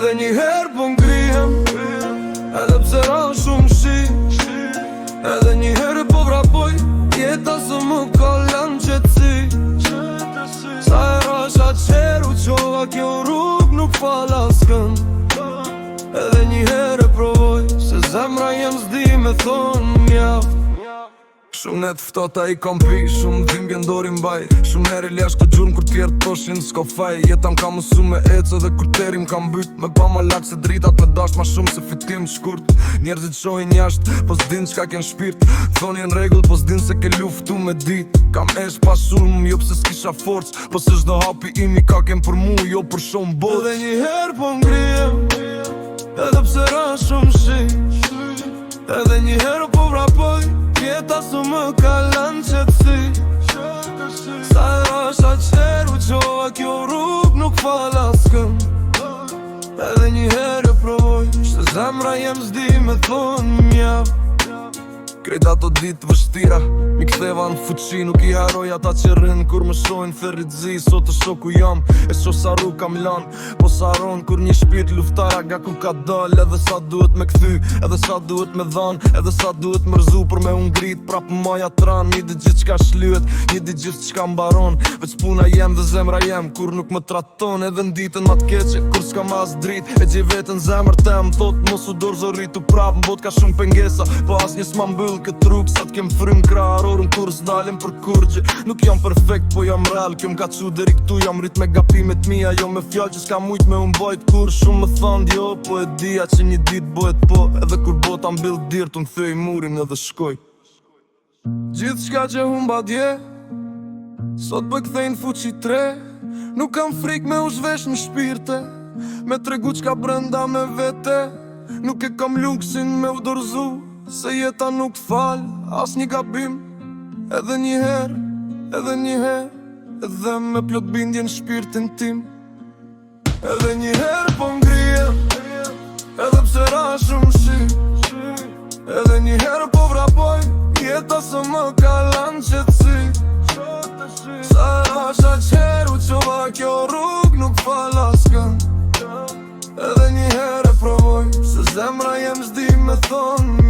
Edhe një herë po ngrihem, edhe pse ra shumë shi. Edhe një herë po vrapoj, jeta së më kalon qetësi. Sa e rasha qeru qova kjo rrug nuk fal askën. Edhe një herë provoj, se zemra jem zdi me thonë mjaft. Shumë net ftota i kom pi, shumë dhimbje ndori mbaj. Shumë herë ljash këtë gjurëm kur tjerë toshin s'ko faj. Jetam ka mësu me ecë edhe kur terim kam byt. Me pa ma lak se dritat me dash ma shumë se fitim shkurt. Njerëzit shohin jasht, po s'din qka ken shpirt. Thoni në regull, po s'din se ke luftu me dit. Kam esh pa shumë, jo pse s'kisha forc. Po se çdo hapi imi ka ken për mu, jo për shumë bot. Edhe një herë po ngrihem, edhe pse ra shumë shi. Edhe një herë po vrapoj, jeta së më kalon qetësi. Sa e rasha qeru qova kjo rrug nuk fal askën. Edhe një herë provoj, shte zemra jem zdi me thonë mjaft. Krejt ato ditë vështira, mi ktheva në fuqi. Nuk i haroj ata që rrin kur më shojnë thërritzi. Sot të shoku jam, e sho sa rrug kam lan. Po sa ron kur një shpirt luftara ga ku ka dal. Edhe sa duhet me kthy, edhe sa duhet me dhan. Edhe sa duhet mërzu për me ungrit prap maja tran. Një dit gjithë qka shlyet, një dit gjithë qka mbaron. Veç puna jem dhe zemra jem kur nuk më traton. Edhe në ditën ma t'keqe kur s'ka mas drit. E gjej vetën zemër tem, thot mos u dorë zoritu prap. Mbot ka shumë pengesa, po as një s'ma mbyll këtë rrug. Sa t'kem frim krahërorën kur s'dalim për kurgje. Nuk jam perfekt, po jam real. Kjo m'ka cu deri këtu, jam rrit me gapimet mija. Jo me fjall që s'ka mujt me umbajt kur. Shumë më thand jo, po e dija që një dit bëhet po. Edhe kur bota mbill dirt, unë thej murin edhe shkoj. Gjithë shka që humba dje, sot për kthejnë fuqi tre. Nuk kam frik me u zhvesh në shpirte, me tregu qka brenda me vete. Nuk e kam luksin me u dorzu, se jeta nuk fal as një gabim. Edhe një herë, edhe një herë, edhe me plot bindje në shpirtin tim. Edhe një herë po ngrihem, edhe pse ra shumë shi. Edhe një herë po vrapoj, jeta së më kalon qetësi. Sa e rasha qeru qova kjo rrug nuk fal askën. Edhe një herë provoj, se zemra jem zdi me thonë